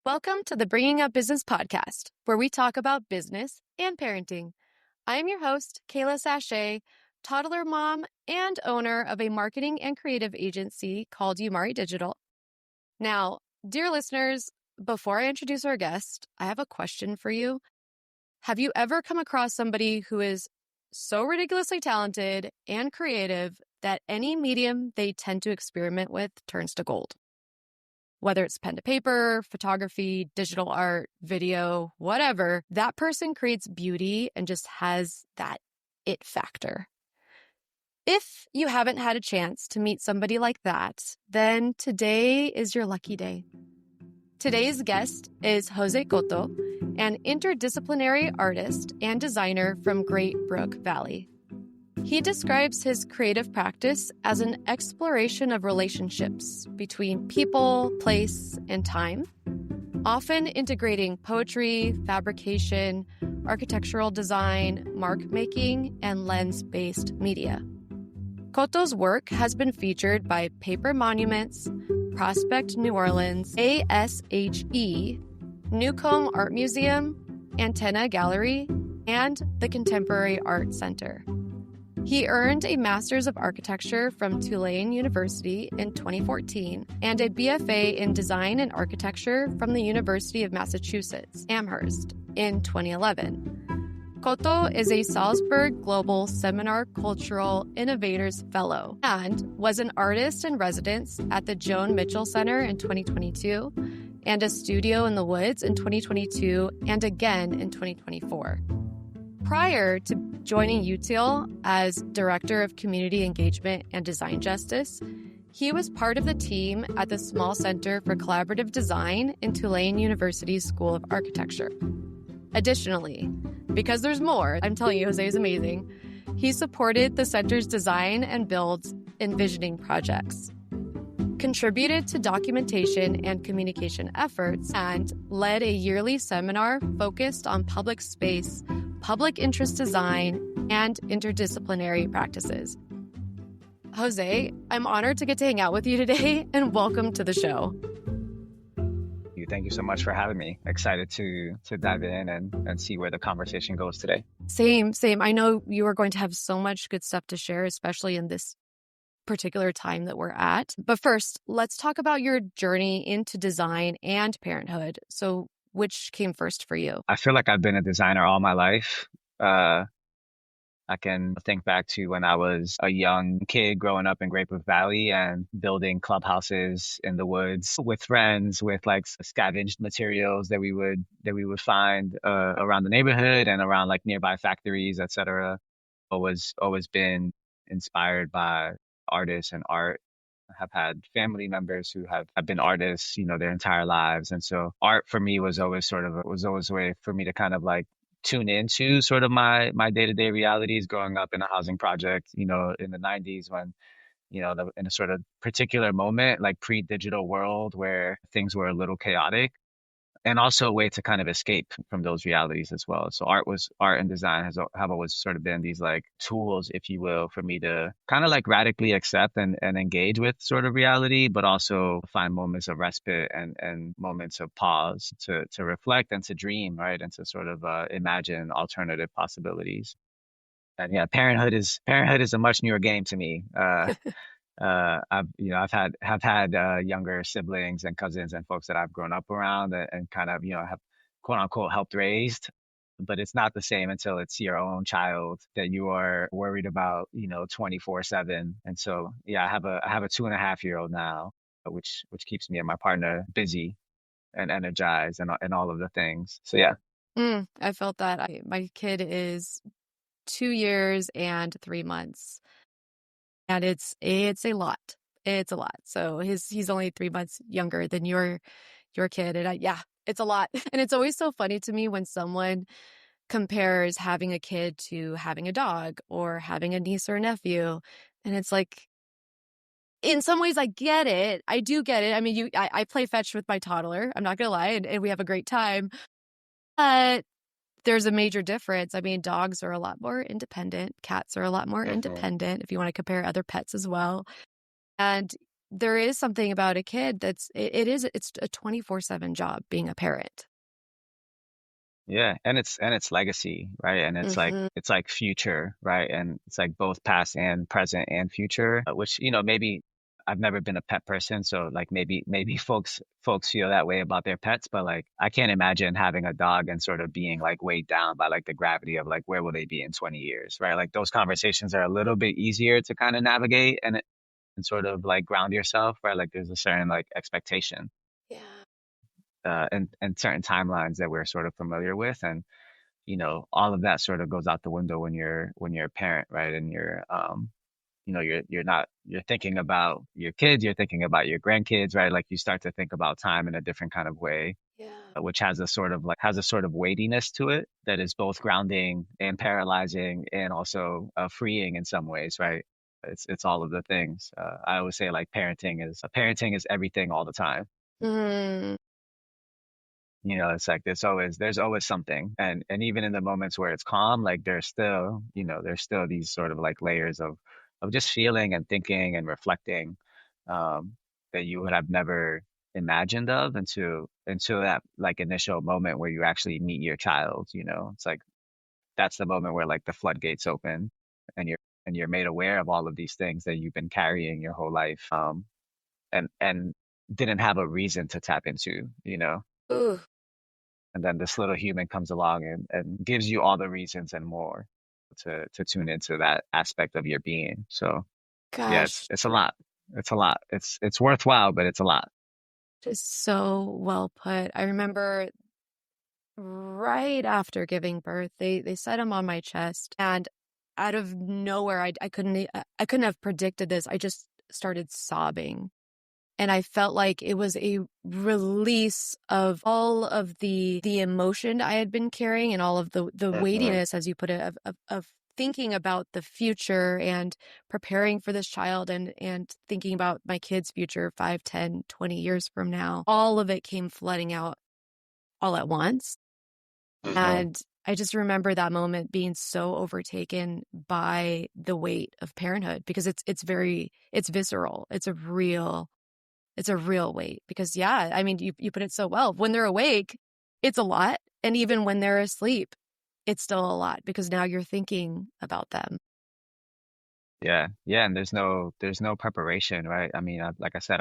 Welcome to the Bringing Up Business podcast, where we talk about business and parenting. I am your host, Kayla Sachet, toddler mom and owner of a marketing and creative agency called Umari Digital. Now, dear listeners, before I introduce our guest, I have a question for you. Have you ever come across somebody who is so ridiculously talented and creative that any medium they tend to experiment with turns to gold? Whether it's pen to paper, photography, digital art, video, whatever, that person creates beauty and just has that it factor. If you haven't had a chance to meet somebody like that, then today is your lucky day. Today's guest is Jose Cotto, an interdisciplinary artist and designer from Great Brook Valley. He describes his creative practice as an exploration of relationships between people, place, and time, often integrating poetry, fabrication, architectural design, mark making, and lens-based media. Cotto's work has been featured by Paper Monuments, Prospect New Orleans, ASHE, Newcomb Art Museum, Antenna Gallery, and the Contemporary Art Center. He earned a Master's of Architecture from Tulane University in 2014 and a BFA in Design and Architecture from the University of Massachusetts, Amherst, in 2011. Cotto is a Salzburg Global Seminar Cultural Innovators Fellow and was an artist in residence at the Joan Mitchell Center in 2022 and a studio in the Woods in 2022 and again in 2024. Prior to joining UTIL as Director of Community Engagement and Design Justice, he was part of the team at the Small Center for Collaborative Design in Tulane University's School of Architecture. Additionally, because there's more, I'm telling you, Jose is amazing, he supported the center's design and build envisioning projects, contributed to documentation and communication efforts, and led a yearly seminar focused on public space, public interest design, and interdisciplinary practices. Jose, I'm honored to get to hang out with you today, and welcome to the show. Thank you so much for having me. Excited to dive in and see where the conversation goes today. Same. I know you are going to have so much good stuff to share, especially in this particular time that we're at. But first, let's talk about your journey into design and parenthood. So which came first for you? I feel like I've been a designer all my life. I can think back to when I was a young kid growing up in Great Brook Valley and building clubhouses in the woods with friends, with like scavenged materials that we would find around the neighborhood and around like nearby factories, etc. Always been inspired by artists and art. I have had family members who have been artists, their entire lives. And so art for me was always a way for me to kind of like tune into sort of my day-to-day realities growing up in a housing project, in the 90s when, in a sort of particular moment, like pre-digital world where things were a little chaotic. And also a way to kind of escape from those realities as well. So art and design have always sort of been these like tools, if you will, for me to kind of like radically accept and engage with sort of reality, but also find moments of respite and moments of pause to reflect and to dream, right? And to sort of imagine alternative possibilities. And yeah, parenthood is a much newer game to me. I've had younger siblings and cousins and folks that I've grown up around and kind of, have quote unquote helped raised, but it's not the same until it's your own child that you are worried about, 24/7. And so, yeah, I have a 2.5-year-old now, which keeps me and my partner busy and energized and all of the things. So, yeah. I felt that. My kid is 2 years and 3 months. And it's a lot. It's a lot. So he's only 3 months younger than your kid. And it's a lot. And it's always so funny to me when someone compares having a kid to having a dog or having a niece or a nephew. And it's like, in some ways I get it. I do get it. I mean, I play fetch with my toddler. I'm not going to lie. And we have a great time. But there's a major difference. I mean, dogs are a lot more independent. Cats are a lot more independent if you want to compare other pets as well. And there is something about a kid it's a 24/7 job being a parent. Yeah, and it's legacy, right? And Hmm. it's like future, right? And it's like both past and present and future, which, you know, maybe I've never been a pet person, so like maybe folks feel that way about their pets, but like I can't imagine having a dog and sort of being like weighed down by like the gravity of like where will they be in 20 years, right? Like those conversations are a little bit easier to kind of navigate and sort of like ground yourself, right? Like there's a certain like expectation Yeah. and certain timelines that we're sort of familiar with, and you know, all of that sort of goes out the window when you're a parent, right? And you're you know, you're not you're thinking about your kids, you're thinking about your grandkids, right? Like you start to think about time in a different kind of way, Yeah. which has a sort of weightiness to it that is both grounding and paralyzing and also freeing in some ways, right? It's all of the things. I always say like parenting is everything all the time. Mm, You know, it's like there's always something, and even in the moments where it's calm, like there's still, you know, there's still these sort of like layers of just feeling and thinking and reflecting, um that you would have never imagined of until that like initial moment where you actually meet your child. You know, it's like that's the moment where like the floodgates open, and you're made aware of all of these things that you've been carrying your whole life, and didn't have a reason to tap into, you know. ooh, And then this little human comes along and gives you all the reasons and more to tune into that aspect of your being. So yeah, gosh, it's a lot. It's a lot. It's worthwhile, but it's a lot. just so well put. I remember right after giving birth, they set him on my chest, and out of nowhere, I couldn't have predicted this. I just started sobbing. And I felt like it was a release of all of the emotion I had been carrying and all of the Mhm. weightiness, as you put it, of thinking about the future and preparing for this child and thinking about my kid's future 5, 10, 20 years from now. All of it came flooding out all at once. Mhm. And I just remember that moment being so overtaken by the weight of parenthood because it's visceral. It's a real weight because, yeah, I mean, you put it so well. When they're awake, it's a lot. And even when they're asleep, it's still a lot because now you're thinking about them. Yeah, yeah, and there's no preparation, right? I mean, like I said,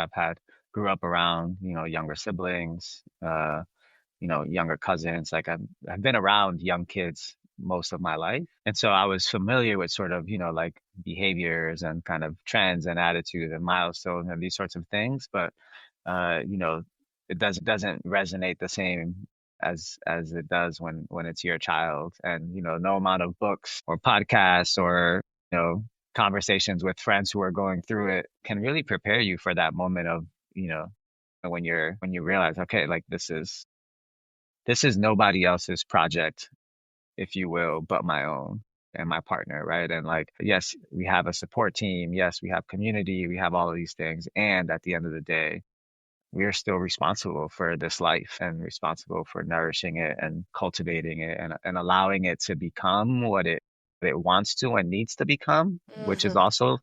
grew up around, you know, younger siblings, you know, younger cousins. Like I've been around young kids most of my life. And so I was familiar with sort of, you know, like behaviors and kind of trends and attitudes and milestones and these sorts of things. But you know, it doesn't resonate the same as it does when it's your child. And, you know, no amount of books or podcasts or, you know, conversations with friends who are going through it can really prepare you for that moment of, you know, when you realize, okay, like this is nobody else's project, if you will, but my own and my partner, right? And like, yes, we have a support team. Yes, we have community. We have all of these things. And at the end of the day, we are still responsible for this life and responsible for nourishing it and cultivating it and allowing it to become what it wants to and needs to become, which is Mhm. also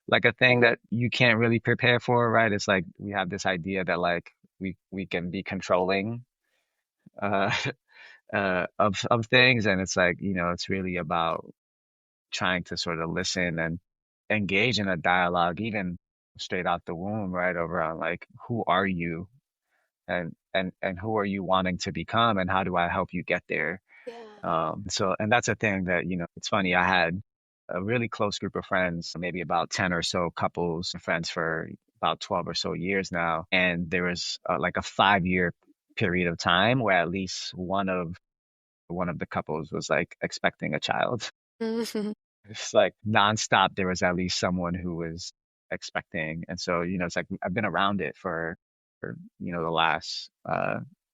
like a thing that you can't really prepare for, right? It's like we have this idea that like we can be controlling uh of things, and it's like, you know, it's really about trying to sort of listen and engage in a dialogue even straight out the womb, right? Around like who are you and who are you wanting to become and how do I help you get there? Yeah. So and that's a thing that, you know, it's funny. I had a really close group of friends, maybe about 10 or so couples, friends for about 12 or so years now. And there was like a 5 year period of time where at least one of the couples was like expecting a child. Mhm. It's like nonstop. There was at least someone who was expecting. And so, you know, it's like I've been around it for you know, the last,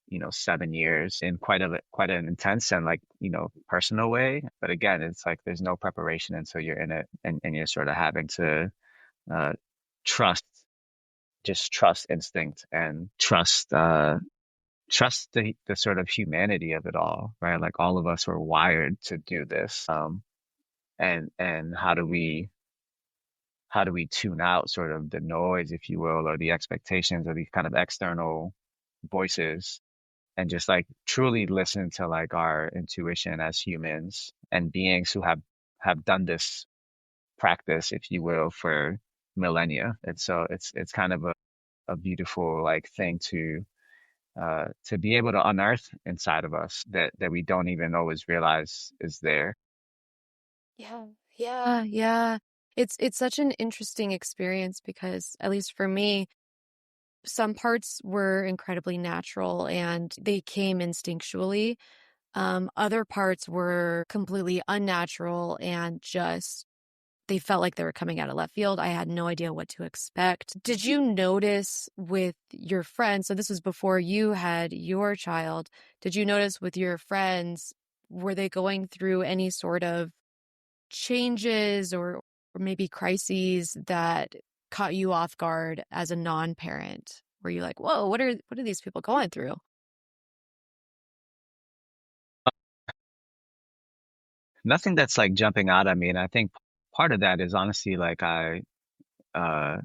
you know, 7 years in quite an intense and like, you know, personal way. But again, it's like there's no preparation until you're in it and you're sort of having to, uh, trust, just trust instinct and trust the sort of humanity of it all, right? Like all of us were wired to do this. And how do we tune out sort of the noise, if you will, or the expectations of these kind of external voices and just like truly listen to like our intuition as humans and beings who have done this practice, if you will, for millennia. And so it's kind of a beautiful like thing to be able to unearth inside of us that we don't even always realize is there. Yeah. Yeah. Yeah. It's such an interesting experience because, at least for me, some parts were incredibly natural and they came instinctually. Other parts were completely unnatural and just they felt like they were coming out of left field. I had no idea what to expect. Did you notice with your friends? So this was before you had your child. Did you notice with your friends, were they going through any sort of changes or maybe crises that caught you off guard as a non-parent? Were you like, whoa, what are these people going through? Nothing that's like jumping out at me. And I think part of that is honestly like I uh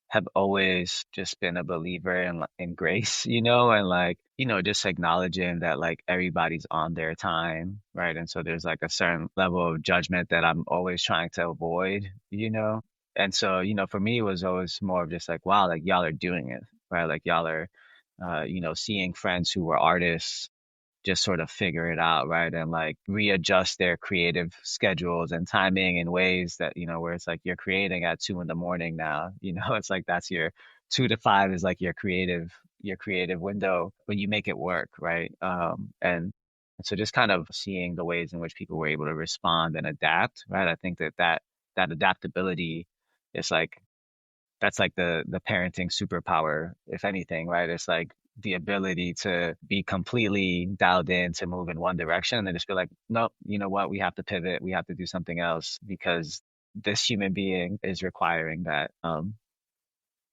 have always just been a believer in grace, and like, just acknowledging that like everybody's on their time, right? And so there's like a certain level of judgment that I'm always trying to avoid. And so, for me it was always more of just like, wow, like y'all are doing it, right? Like y'all are seeing friends who were artists just sort of figure it out, right? And like readjust their creative schedules and timing in ways that, where it's like you're creating at 2 in the morning now, it's like that's your 2 to 5 is like your creative window, but you make it work, right? And so just kind of seeing the ways in which people were able to respond and adapt, right? I think that adaptability is like that's like the parenting superpower, if anything, right? It's like the ability to be completely dialed in to move in one direction and then just be like, nope, you know what? We have to pivot. We have to do something else because this human being is requiring that. And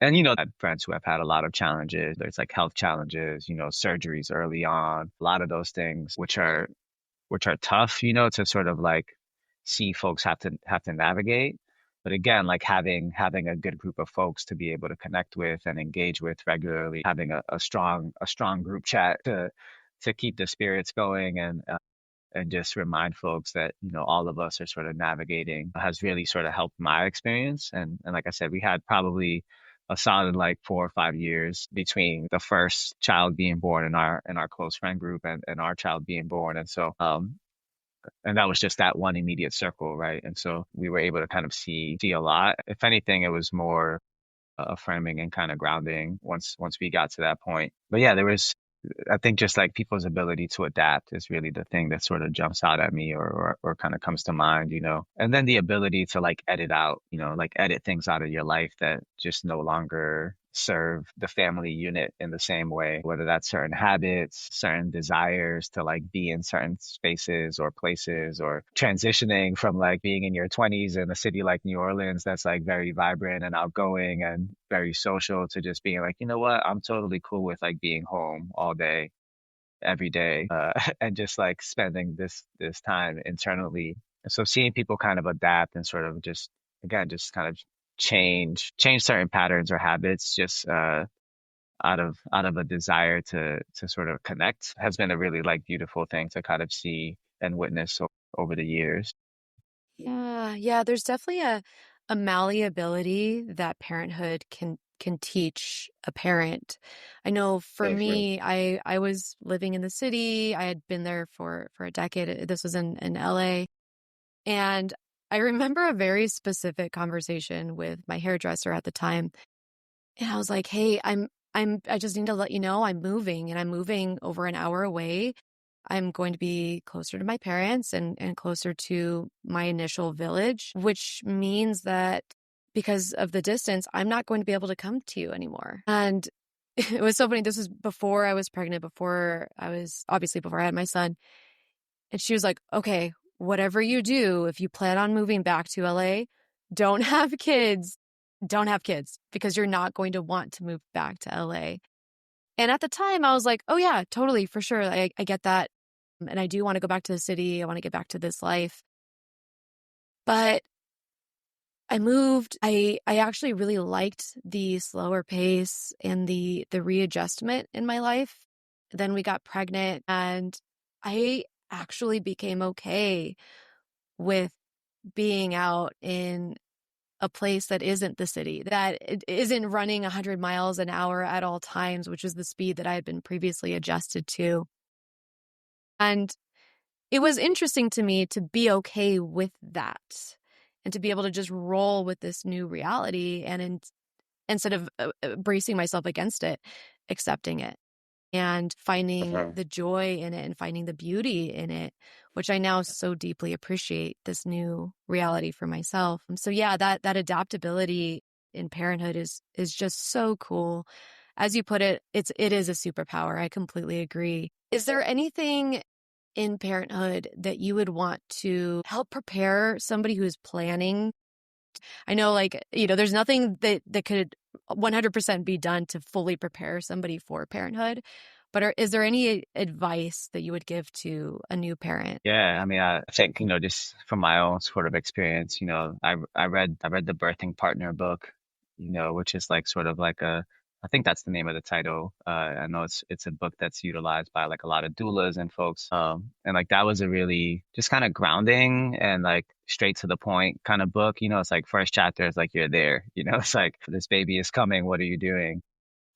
I have friends who have had a lot of challenges. There's like health challenges, surgeries early on, a lot of those things, which are tough, to sort of like see folks have to navigate. But again, like having a good group of folks to be able to connect with and engage with regularly, having a strong group chat to keep the spirits going and just remind folks that all of us are sort of navigating has really sort of helped my experience. And like I said, we had probably a solid like 4 or 5 years between the first child being born in our close friend group and our child being born. And so and that was just that one immediate circle, right? And so we were able to kind of see a lot. If anything, it was more affirming and kind of grounding once we got to that point. But yeah, there was, I think, just like people's ability to adapt is really the thing that sort of jumps out at me or kind of comes to mind. And then the ability to like edit out, like edit things out of your life that just no longer serve the family unit in the same way, whether that's certain habits, certain desires to like be in certain spaces or places, or transitioning from like being in your 20s in a city like New Orleans that's like very vibrant and outgoing and very social to just being like, you know what, I'm totally cool with like being home all day every day, and just like spending this time internally. And so seeing people kind of adapt and sort of just, again, just kind of change certain patterns or habits just out of a desire to sort of connect has been a really like beautiful thing to kind of see and witness over the years. Yeah, yeah, there's definitely a malleability that parenthood can teach a parent. I know for So true. me, I was living in the city. I had been there for a decade. This was in LA. And I remember a very specific conversation with my hairdresser at the time. And I was like, "Hey, I just need to let you know I'm moving and I'm moving over an hour away. I'm going to be closer to my parents and closer to my initial village, which means that because of the distance, I'm not going to be able to come to you anymore." And it was so funny. This was before I was pregnant, before I had my son. And she was like, "Okay, whatever you do, if you plan on moving back to LA, don't have kids. Don't have kids because you're not going to want to move back to LA." And at the time, I was like, "Oh, yeah, totally, for sure. I get that. And I do want to go back to the city. I want to get back to this life." But I moved. I actually really liked the slower pace and the readjustment in my life. Then we got pregnant, and I actually became okay with being out in a place that isn't the city, that it isn't running 100 miles an hour at all times, which is the speed that I had been previously adjusted to. And it was interesting to me to be okay with that and to be able to just roll with this new reality and instead of bracing myself against it, accepting it and finding Mhm. the joy in it and finding the beauty in it, which I now so deeply appreciate this new reality for myself. And so yeah, that adaptability in parenthood is just so cool. As you put it, it is a superpower. I completely agree. Is there anything in parenthood that you would want to help prepare somebody who is planning? I know, like, there's nothing that could 100% be done to fully prepare somebody for parenthood, but is there any advice that you would give to a new parent? Yeah, I mean, I think, just from my own sort of experience, I read the Birthing Partner book, which is like sort of like I think that's the name of the title. I know it's a book that's utilized by like a lot of doulas and folks. And like that was a really just kind of grounding and like straight to the point kind of book. It's like first chapter is like you're there, it's like this baby is coming, what are you doing?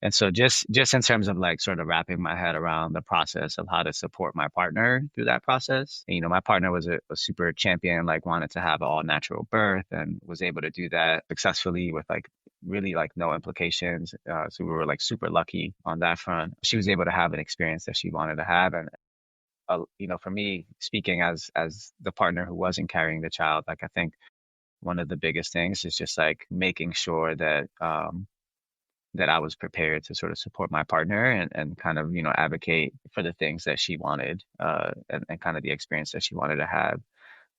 And so just in terms of like sort of wrapping my head around the process of how to support my partner through that process. And, my partner was a super champion, like wanted to have an all natural birth and was able to do that successfully with like really like no implications. So we were like super lucky on that front. She was able to have an experience that she wanted to have. And, for me speaking as the partner who wasn't carrying the child, like I think one of the biggest things is just like making sure that I was prepared to sort of support my partner and kind of, advocate for the things that she wanted, and kind of the experience that she wanted to have.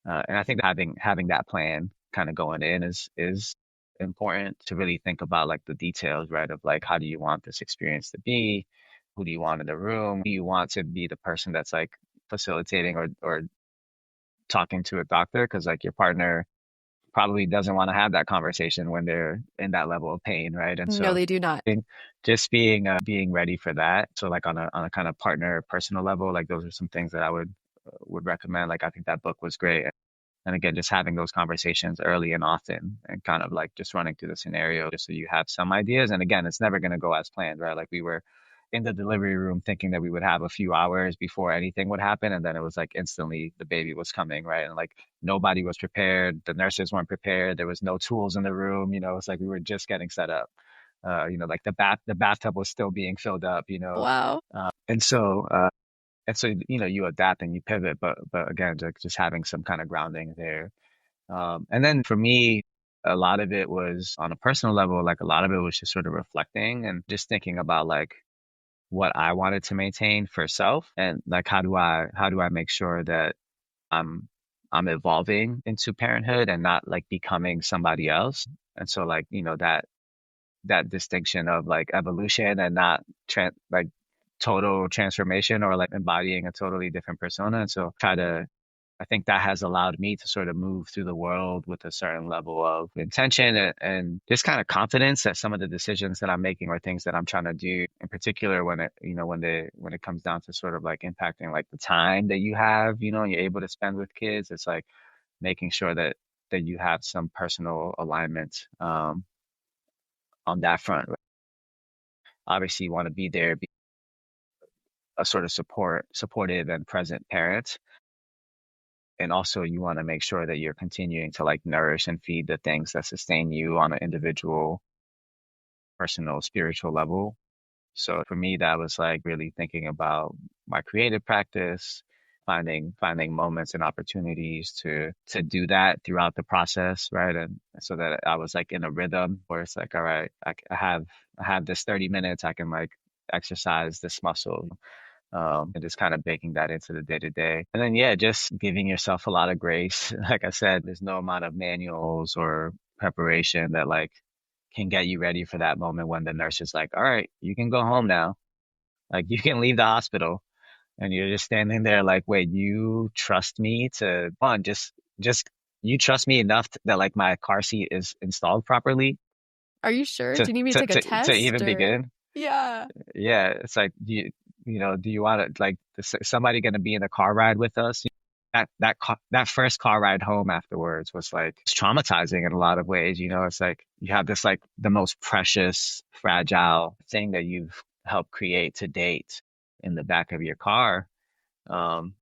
And I think having that plan kind of going in is important to really think about like the details, right? Of like, how do you want this experience to be? Who do you want in the room? Do you want to be the person that's like facilitating or talking to a doctor? Because like your partner probably doesn't want to have that conversation when they're in that level of pain, right? And No, so they do not. think just being ready for that. So like on a kind of partner personal level, like those are some things that I would recommend. Like I think that book was great. And again, just having those conversations early and often and kind of like just running through the scenario just so you have some ideas. And again, it's never going to go as planned, right? Like we were in the delivery room thinking that we would have a few hours before anything would happen. And then it was like instantly the baby was coming, right? And like nobody was prepared. The nurses weren't prepared. There was no tools in the room. It's like we were just getting set up. Like the bathtub was still being filled up. Wow. And so, you adapt and you pivot, but again, just having some kind of grounding there. And then for me, a lot of it was on a personal level, like a lot of it was just sort of reflecting and just thinking about like what I wanted to maintain for self and like how do I make sure that I'm I'm evolving into parenthood and not like becoming somebody else. And so like, that distinction of like evolution and not like total transformation or like embodying a totally different persona. And so I think that has allowed me to sort of move through the world with a certain level of intention and just kind of confidence that some of the decisions that I'm making or things that I'm trying to do, in particular when it comes down to sort of like impacting like the time that you have, and you're able to spend with kids, it's like making sure that you have some personal alignment on that front. Obviously, you want to be there, be a sort of supportive and present parent. And also you want to make sure that you're continuing to like nourish and feed the things that sustain you on an individual, personal, spiritual level. So for me, that was like really thinking about my creative practice, finding moments and opportunities to do that throughout the process, right? And so that I was like in a rhythm where it's like, all right, I have this 30 minutes, I can like exercise this muscle, and just kind of baking that into the day to day. And then, yeah, just giving yourself a lot of grace. Like I said, there's no amount of manuals or preparation that like can get you ready for that moment when the nurse is like, all right, you can go home now. Like you can leave the hospital. And you're just standing there like, wait, you trust me to one, just you trust me enough that like my car seat is installed properly Are you sure? to Do you need me to take a to test even or? begin? Yeah. Yeah, it's like you know, do you want to like somebody going to be in a car ride with us? That first car ride home afterwards was like it's traumatizing in a lot of ways. You know, it's like you have this like the most precious, fragile thing that you've helped create to date in the back of your car. Um,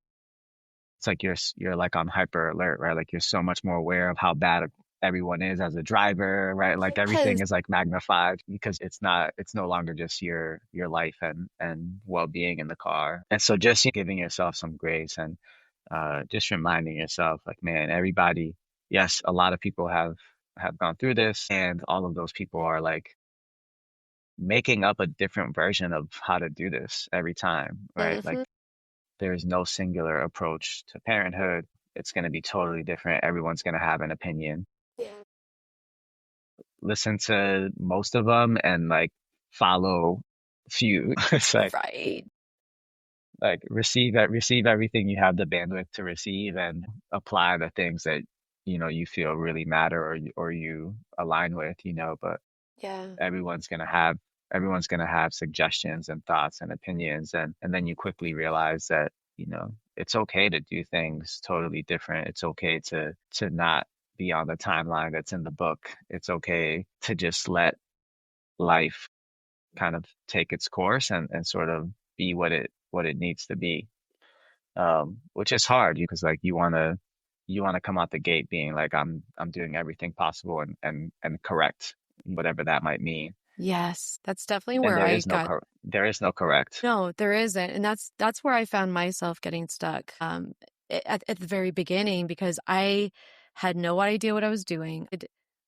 it's like you're like on hyper alert, right? Like you're so much more aware of how bad everyone is as a driver, right? Like everything Yes. is like magnified because it's no longer just your life and well-being in the car. And so just giving yourself some grace and just reminding yourself like, man, everybody, yes, a lot of people have gone through this, and all of those people are like making up a different version of how to do this every time, right? Like Hmm. there's no singular approach to parenthood. It's going to be totally different. Everyone's going to have an opinion. Yeah. Listen to most of them and like follow few. It's Right. like receive everything you have the bandwidth to receive and apply the things that you know you feel really matter or you align with, you know, but Yeah. everyone's gonna have everyone's gonna have suggestions and thoughts and opinions and then you quickly realize that, you know, it's okay to do things totally different. It's okay to not be on the timeline that's in the book. It's okay to just let life kind of take its course and sort of be what it needs to be. Which is hard because like you wanna come out the gate being like I'm doing everything possible and correct, whatever that might mean. Yes, that's definitely And where I got. there is no correct. No, there isn't. And that's where I found myself getting stuck at the very beginning because I had no idea what I was doing.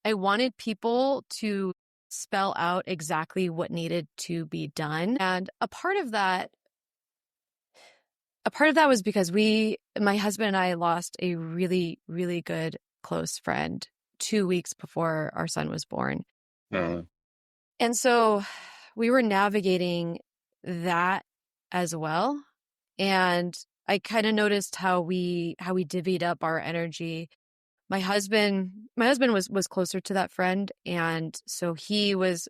I wanted people to spell out exactly what needed to be done. And a part of that was because my husband and I lost a really, really good close friend 2 weeks before our son was born. Mm. And so we were navigating that as well. And I kind of noticed how we divvied up our energy. My husband was closer to that friend, and so he was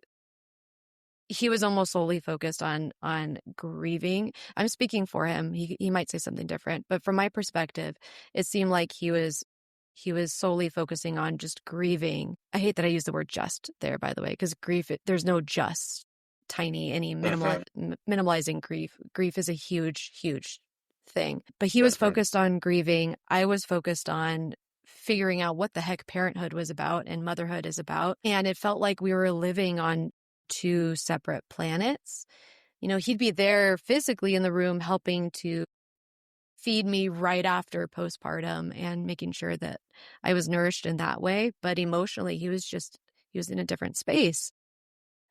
almost solely focused on grieving. I'm speaking for him. He might say something different, but from my perspective, it seemed like he was solely focusing on just grieving. I hate that I use the word just there, by the way, because grief, there's no just tiny, any minimalizing grief. Grief is a huge, huge thing. But he was focused on grieving. I was focused on figuring out what the heck parenthood was about and motherhood is about. And it felt like we were living on two separate planets. You know, he'd be there physically in the room helping to feed me right after postpartum and making sure that I was nourished in that way. But emotionally, he was in a different space.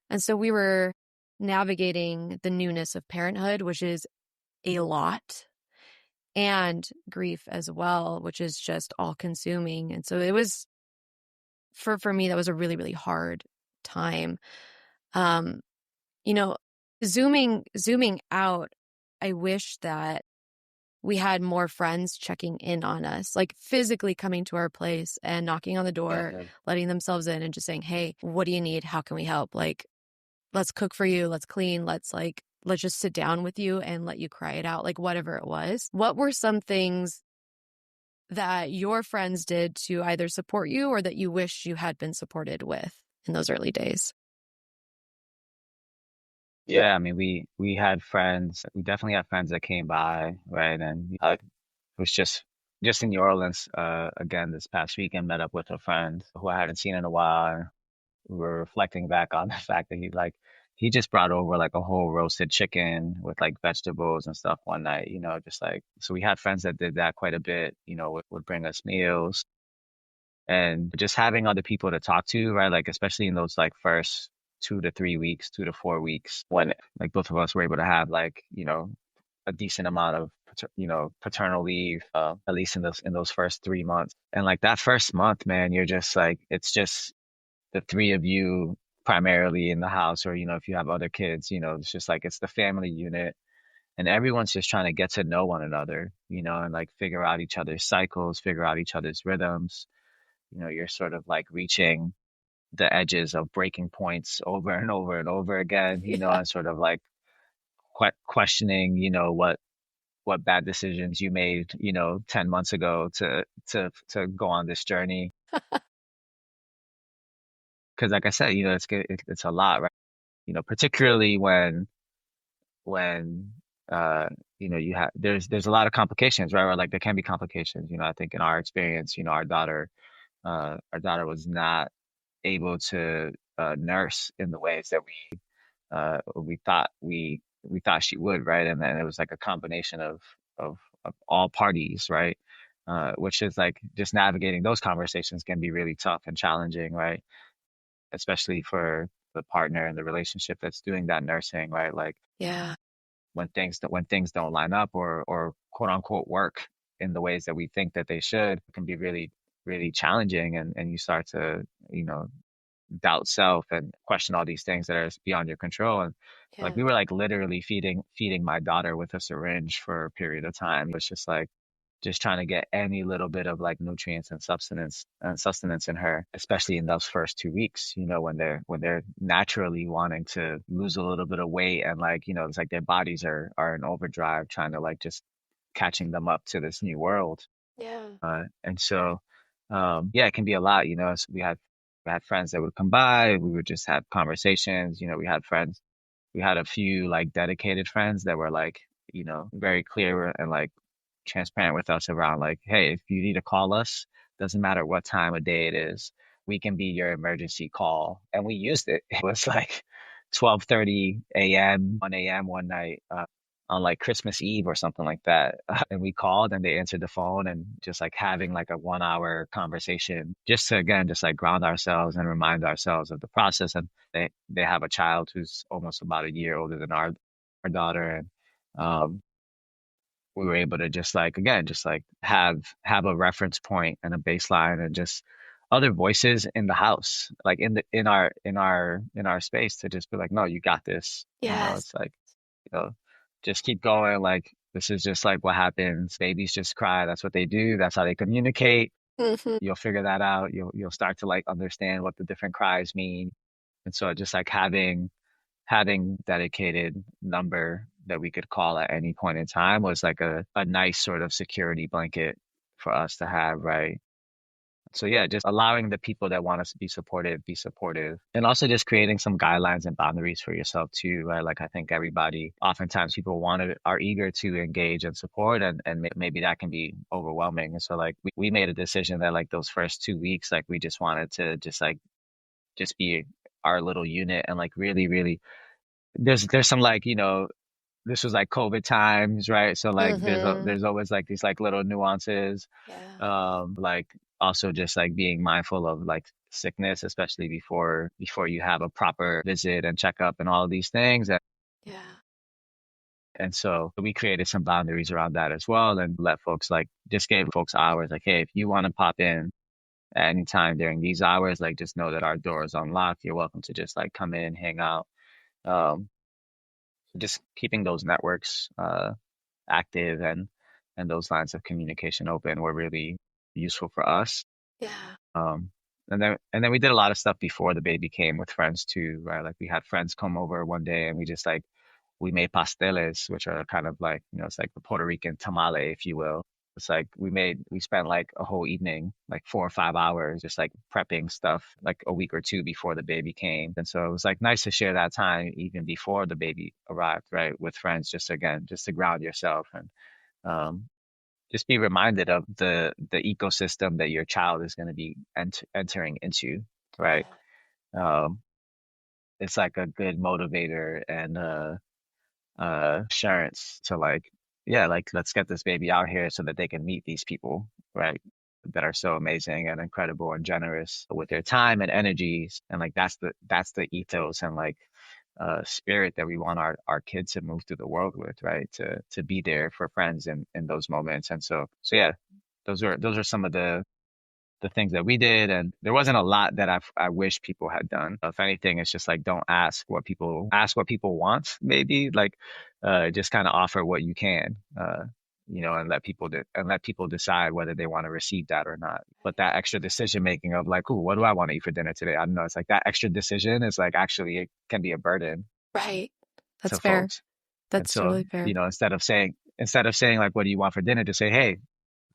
And so we were navigating the newness of parenthood, which is a lot, and grief as well, which is just all consuming. And so it was, for me, that was a really, really hard time. Um, you know, zooming out, I wish that we had more friends checking in on us, like physically coming to our place and knocking on the door, letting themselves in and just saying, "Hey, what do you need? How can we help? Like, let's cook for you, let's clean, let's just sit down with you and let you cry it out," like whatever it was. What were some things that your friends did to either support you or that you wish you had been supported with in those early days? Yeah, I mean, we had friends. We definitely had friends that came by, right? And it was just in New Orleans again this past weekend. Met up with a friend who I hadn't seen in a while. We were reflecting back on the fact that he just brought over like a whole roasted chicken with like vegetables and stuff one night. You know, just like so we had friends that did that quite a bit. You know, would bring us meals and just having other people to talk to, right? Like especially in those like first 2 to 3 weeks, 2 to 4 weeks, when like both of us were able to have like, you know, a decent amount of you know paternal leave, at least in those first 3 months. And like that first month, man, you're just like it's just the three of you primarily in the house, or you know, if you have other kids, you know, it's just like it's the family unit. And everyone's just trying to get to know one another, you know, and like figure out each other's cycles, figure out each other's rhythms, you're sort of like reaching the edges of breaking points over and over and over again, Yeah. and sort of like questioning, what bad decisions you made, 10 months ago to go on this journey. Because like I said, it's a lot, right? Particularly when uh you have there's a lot of complications, right? Or like there can be complications. I think in our experience, our daughter was not able to nurse in the ways that we thought she would, right? And then it was like a combination of all parties, right? Which is like just navigating those conversations can be really tough and challenging, right? Especially for the partner and the relationship that's doing that nursing, right? Like Yeah. when things don't line up or quote unquote work in the ways that we think that they should, it can be really really challenging, and you start to you know doubt self and question all these things that are beyond your control. And like Yeah. we were like literally feeding my daughter with a syringe for a period of time. It was just like just trying to get any little bit of like nutrients and sustenance in her, especially in those first 2 weeks, when they're naturally wanting to lose a little bit of weight, and like, it's like their bodies are in overdrive trying to like just catching them up to this new world. Yeah. And so, yeah, it can be a lot, So we had friends that would come by. We would just have conversations. We had a few like dedicated friends that were like, very clear and like transparent with us around like, hey, if you need to call us, doesn't matter what time of day it is, we can be your emergency call. And we used it. It was like 12:30 a.m., 1 a.m. one night. On like Christmas Eve or something like that. And we called and they answered the phone, and just like having like a 1 hour conversation just to again just like ground ourselves and remind ourselves of the process. And they have a child who's almost about a year older than our daughter. And um we were able to just like again just like have a reference point and a baseline, and just other voices in the house, like in our space, to just be like, no, you got this. Yes. It's like, you know, just keep going. Like this is just like what happens. Babies just cry. That's what they do. That's how they communicate. Hmm. You'll figure that out. You'll start to like understand what the different cries mean. And so just like having dedicated number that we could call at any point in time was like a nice sort of security blanket for us to have, right? So yeah, just allowing the people that want us to be supportive, and also just creating some guidelines and boundaries for yourself too, right? Like I think everybody, oftentimes people are eager to engage and support, and maybe that can be overwhelming. And so like we made a decision that like those first 2 weeks, like we just wanted to just be our little unit, and like really, really, there's some like, this was like COVID times, right? So like Hmm. there's always like these like little nuances, Yeah. like also just like being mindful of like sickness, especially before you have a proper visit and checkup and all of these things. Yeah. And so we created some boundaries around that as well, and let folks like just gave folks hours like, hey, if you want to pop in at any time during these hours, like just know that our door is unlocked. You're welcome to just like come in, hang out. Um, just keeping those networks active, and those lines of communication open were really useful for us. Yeah. Um, and then we did a lot of stuff before the baby came with friends too, right? Like we had friends come over one day, and we just like we made pasteles, which are kind of like, it's like the Puerto Rican tamale, if you will. It's like we spent like a whole evening, like 4 or 5 hours, just like prepping stuff, like a week or two before the baby came. And so it was like nice to share that time even before the baby arrived, right, with friends, just again, just to ground yourself, and um, just be reminded of the ecosystem that your child is going to be entering into, right? Yeah. Um, it's like a good motivator and assurance to like, yeah, like let's get this baby out here so that they can meet these people, right? That are so amazing and incredible and generous with their time and energies. And like that's the ethos and like spirit that we want our kids to move through the world with, right? To be there for friends in those moments. And so yeah, those are some of the things that we did. And there wasn't a lot that I wish people had done. If anything, it's just like don't ask what people want, maybe like just kind of offer what you can. and let people decide whether they want to receive that or not. But that extra decision making of like, ooh, what do I want to eat for dinner today? I don't know. It's like that extra decision is like actually it can be a burden Right. That's to fair. folks. And That's so, totally fair. instead of saying like, what do you want for dinner, to say, hey,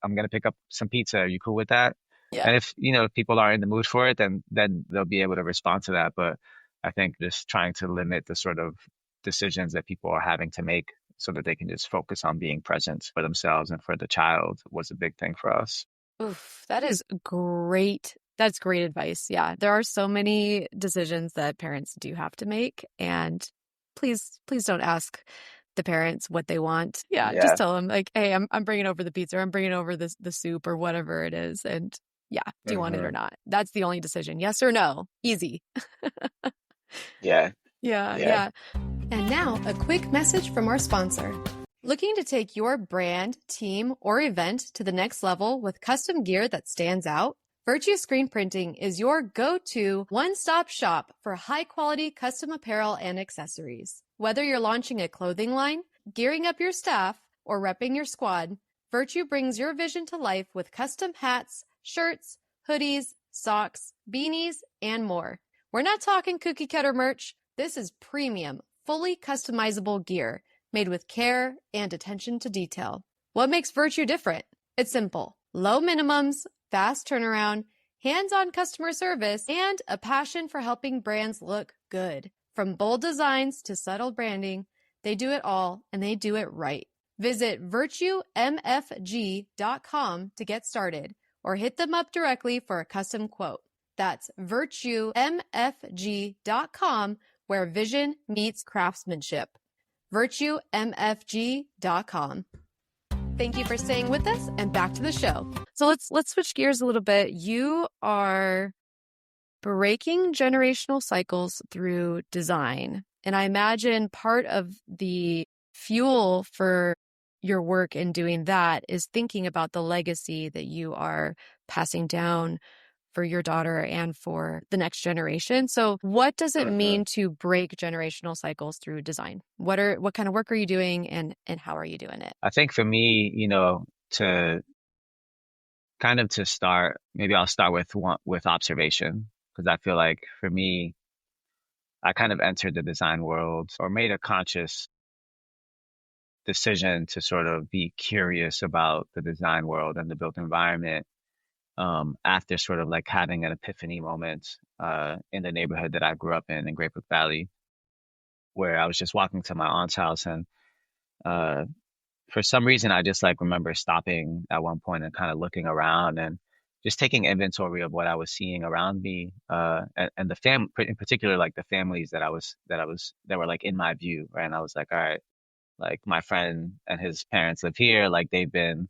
I'm gonna pick up some pizza. Are you cool with that? Yeah. And if people are in the mood for it, then they'll be able to respond to that. But I think just trying to limit the sort of decisions that people are having to make so that they can just focus on being present for themselves and for the child was a big thing for us. Oof, that is great. That's great advice. Yeah. There are so many decisions that parents do have to make. And please don't ask the parents what they want. Yeah. Just Yeah. tell them like, hey, I'm bringing over the pizza, or I'm bringing over the soup or whatever it is. And yeah, do you want it or Hmm. not? That's the only decision. Yes or no. Easy. Yeah. Yeah. Yeah. Yeah. And now, a quick message from our sponsor. Looking to take your brand, team, or event to the next level with custom gear that stands out? Virtue Screen Printing is your go-to one-stop shop for high-quality custom apparel and accessories. Whether you're launching a clothing line, gearing up your staff, or repping your squad, Virtue brings your vision to life with custom hats, shirts, hoodies, socks, beanies, and more. We're not talking cookie cutter merch. This is premium, fully customizable gear made with care and attention to detail. What makes Virtue different? It's simple. Low minimums, fast turnaround, hands-on customer service, and a passion for helping brands look good. From bold designs to subtle branding, they do it all, and they do it right. Visit virtuemfg.com to get started, or hit them up directly for a custom quote. That's virtuemfg.com, where vision meets craftsmanship. virtuemfg.com. Thank you for staying with us, and back to the show. So let's switch gears a little bit. You are breaking generational cycles through design. And I imagine part of the fuel for your work in doing that is thinking about the legacy that you are passing down for your daughter and for the next generation. So what does it mean to break generational cycles through design? What kind of work are you doing, and how are you doing it? I think for me, to kind of to start, maybe I'll start with observation, because I feel like for me, I kind of entered the design world or made a conscious decision to sort of be curious about the design world and the built environment, after sort of like having an epiphany moment in the neighborhood that I grew up in Great Brook Valley, where I was just walking to my aunt's house, and uh, for some reason I just like remember stopping at one point and kind of looking around and just taking inventory of what I was seeing around me, and in particular, like the families that were like in my view, right? And I was like, all right, like my friend and his parents live here, like they've been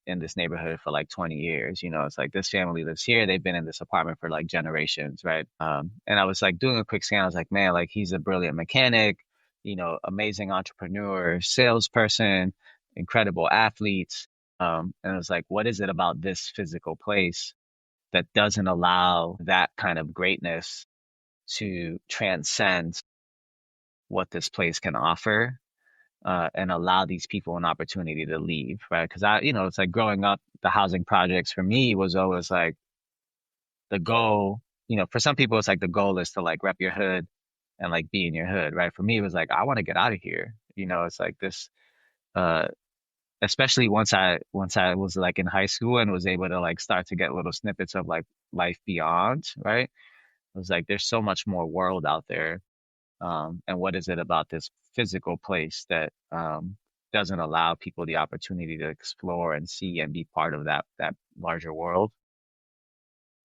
in this neighborhood for like 20 years. It's like this family lives here. They've been in this apartment for like generations, right? And I was like doing a quick scan. I was like, man, like he's a brilliant mechanic, amazing entrepreneur, salesperson, incredible athlete. And I was like, what is it about this physical place that doesn't allow that kind of greatness to transcend what this place can offer? And allow these people an opportunity to leave, right? Because it's like growing up, the housing projects for me was always like the goal. For some people, it's like the goal is to like rep your hood and like be in your hood, right? For me, it was like I want to get out of here. It's like this. Uh, Especially once I was like in high school and was able to like start to get little snippets of like life beyond, right? I was like, there's so much more world out there. And what is it about this physical place that doesn't allow people the opportunity to explore and see and be part of that larger world?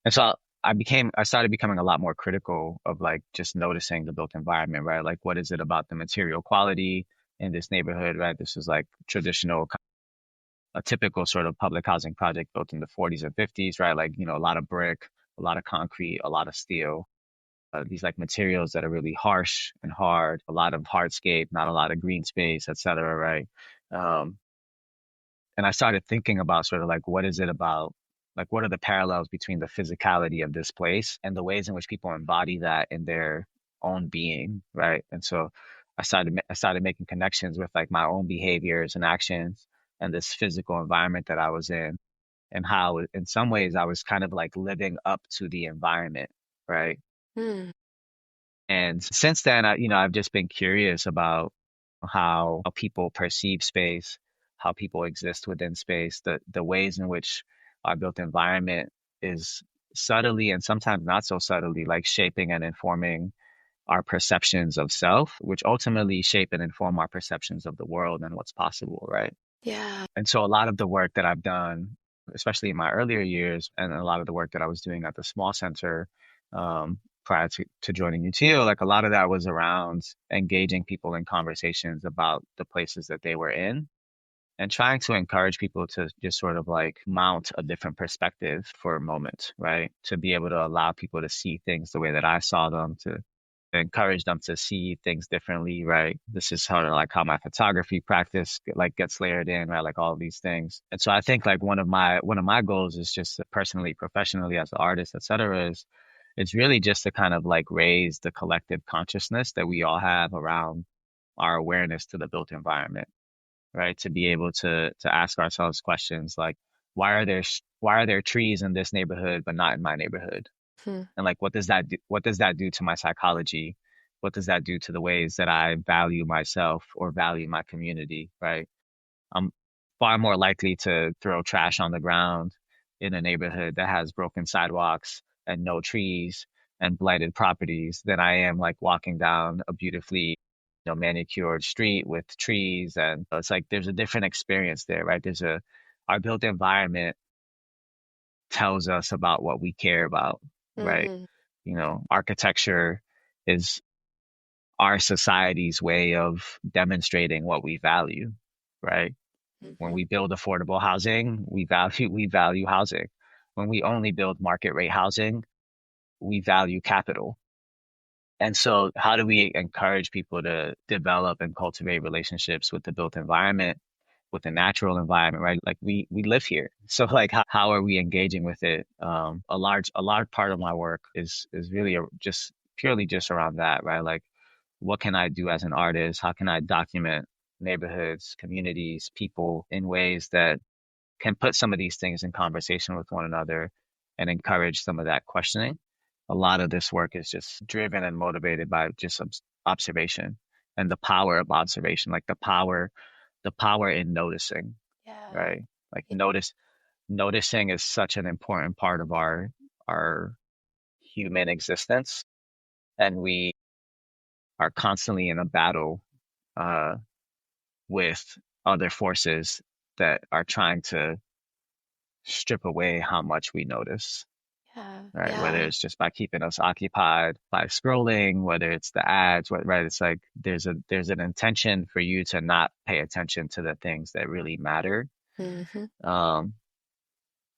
And so I started becoming a lot more critical of like just noticing the built environment, right? Like, what is it about the material quality in this neighborhood, right? This was like a typical sort of public housing project built in the 40s or 50s, right? Like, a lot of brick, a lot of concrete, a lot of steel, these like materials that are really harsh and hard, a lot of hardscape, not a lot of green space, et cetera, right? Um, and I started thinking about sort of like, what is it about, like, what are the parallels between the physicality of this place and the ways in which people embody that in their own being, right? And so I started making connections with like my own behaviors and actions and this physical environment that I was in, and how in some ways I was kind of like living up to the environment, right? Mm. And since then, I've just been curious about how people perceive space, how people exist within space, the ways in which our built environment is subtly and sometimes not so subtly like shaping and informing our perceptions of self, which ultimately shape and inform our perceptions of the world and what's possible, right? Yeah. And so a lot of the work that I've done, especially in my earlier years, and a lot of the work that I was doing at the small center prior to joining UTO, like a lot of that was around engaging people in conversations about the places that they were in and trying to encourage people to just sort of like mount a different perspective for a moment, right? To be able to allow people to see things the way that I saw them, to encourage them to see things differently, right? This is how like how my photography practice like gets layered in, right? Like all of these things. And so I think like one of my goals is just to personally, professionally as an artist, et cetera, is it's really just to kind of like raise the collective consciousness that we all have around our awareness to the built environment, right? To be able to ask ourselves questions like, why are there trees in this neighborhood but not in my neighborhood? Hmm. And like, what does that do to my psychology? What does that do to the ways that I value myself or value my community, right? I'm far more likely to throw trash on the ground in a neighborhood that has broken sidewalks and no trees and blighted properties than I am like walking down a beautifully, manicured street with trees. And it's like there's a different experience there, right? Our built environment tells us about what we care about, right? Mm-hmm. Architecture is our society's way of demonstrating what we value, right? When Mm-hmm. we build affordable housing, we value housing. When we only build market rate housing, we value capital. And so how do we encourage people to develop and cultivate relationships with the built environment, with the natural environment, right? Like we live here. So like how are we engaging with it? A large part of my work is really just purely just around that, right? Like what can I do as an artist? How can I document neighborhoods, communities, people in ways that can put some of these things in conversation with one another and encourage some of that questioning? A lot of this work is just driven and motivated by just observation and the power of observation, like the power in noticing, Yeah. right? Like Yeah. noticing is such an important part of our human existence, and we are constantly in a battle uh, with other forces that are trying to strip away how much we notice, Yeah. right? Whether Yeah. it's just by keeping us occupied by scrolling, whether it's the ads, right? It's like there's an intention for you to not pay attention to the things that really matter, Mm-hmm. um,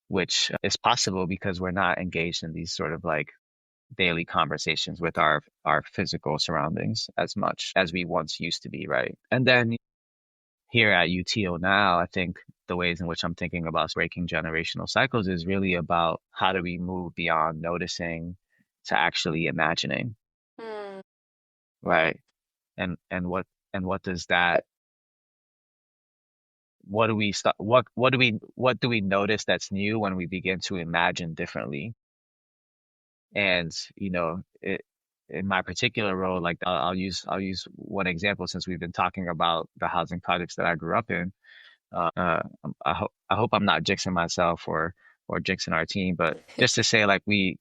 which is possible because we're not engaged in these sort of like daily conversations with our physical surroundings as much as we once used to be, right? And then here at UTO now, I think the ways in which I'm thinking about breaking generational cycles is really about how do we move beyond noticing to actually imagining, Mm. right? And what does that what do we start what do we notice that's new when we begin to imagine differently? And in my particular role, like I'll use one example since we've been talking about the housing projects that I grew up in. Uh, I hope I'm not jinxing myself or jinxing our team, but just to say like we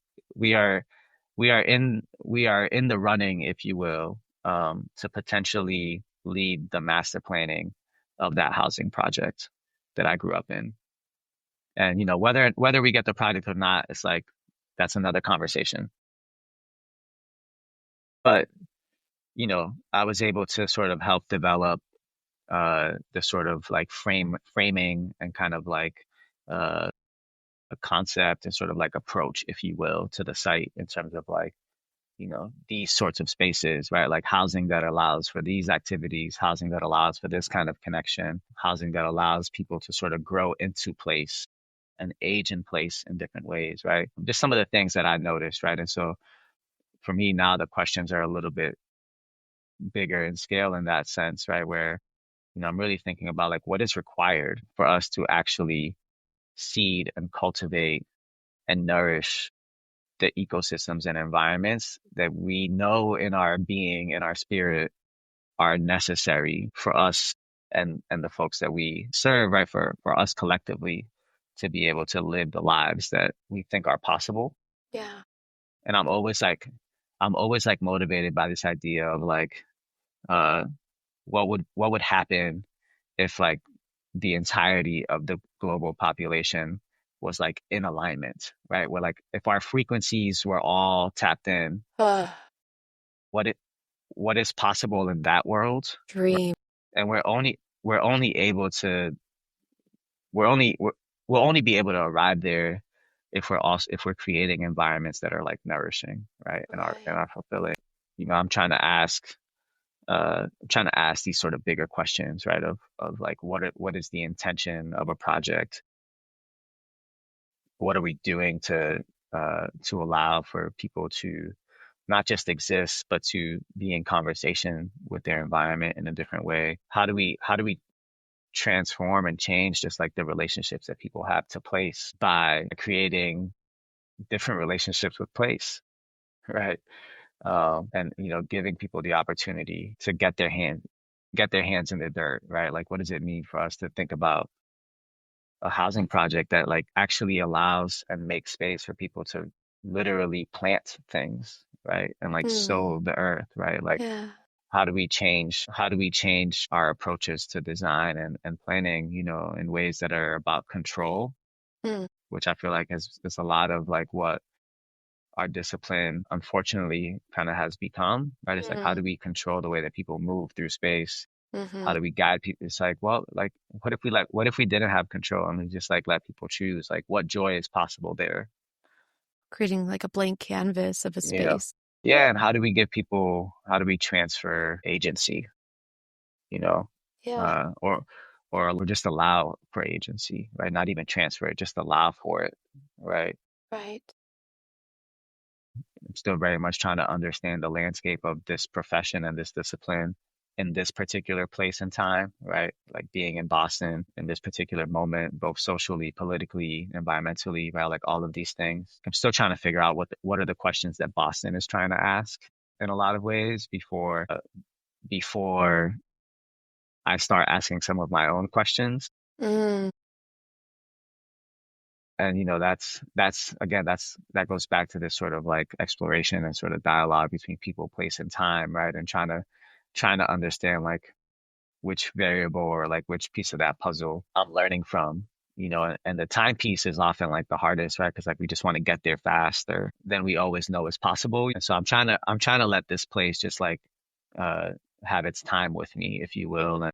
are we are in the running, if you will, to potentially lead the master planning of that housing project that I grew up in. And whether we get the project or not, it's like that's another conversation. But I was able to sort of help develop the sort of like framing and kind of like uh, a concept and sort of like approach, if you will, to the site in terms of like, these sorts of spaces, right? Like housing that allows for these activities, housing that allows for this kind of connection, housing that allows people to sort of grow into place and age in place in different ways, right? Just some of the things that I noticed, right? And so for me now, the questions are a little bit bigger in scale in that sense, right? Where I'm really thinking about like what is required for us to actually seed and cultivate and nourish the ecosystems and environments that we know in our being, in our spirit, are necessary for us and the folks that we serve, right? For us collectively to be able to live the lives that we think are possible. Yeah. And I'm always like motivated by this idea of like, uh, what would happen if like the entirety of the global population was like in alignment, right? Where like if our frequencies were all tapped in, Uh, what it what is possible in that world, right? dream. And we're only able to we're only we'll only be able to arrive there if we're creating environments that are like nourishing, right? And Right. are fulfilling. I'm trying to ask these sort of bigger questions, right? Of like what is the intention of a project? What are we doing to allow for people to not just exist, but to be in conversation with their environment in a different way? How do we transform and change just like the relationships that people have to place by creating different relationships with place, right? And giving people the opportunity to get their hands in the dirt, right? Like, what does it mean for us to think about a housing project that like actually allows and makes space for people to literally plant things, right? And like Hmm. sow the earth, right? Like, Yeah. how do we change our approaches to design and planning, in ways that are about control, Hmm. which I feel like is a lot of like what our discipline unfortunately kind of has become, right? It's like, how Hmm. do we control the way that people move through space? How Hmm. do we guide people? It's like, well, like, what if we didn't have control and we just like let people choose? Like, what joy is possible there? Creating like a blank canvas of a You know? space. Yeah. And how do we transfer agency, you know, Yeah. uh, or, or just allow for agency, right? Not even transfer it, just allow for it, right? Right. I'm still very much trying to understand the landscape of this profession and this discipline in this particular place and time, right? Like being in Boston in this particular moment, both socially, politically, environmentally, right? Like all of these things. I'm still trying to figure out what are the questions that Boston is trying to ask in a lot of ways before I start asking some of my own questions. Mm. And that's again, that goes back to this sort of like exploration and sort of dialogue between people, place, and time, right? And trying to understand like which variable or like which piece of that puzzle I'm learning from, and the time piece is often like the hardest, right? Because like we just want to get there faster than we always know is possible. And so I'm trying to let this place just like uh have its time with me, if you will, and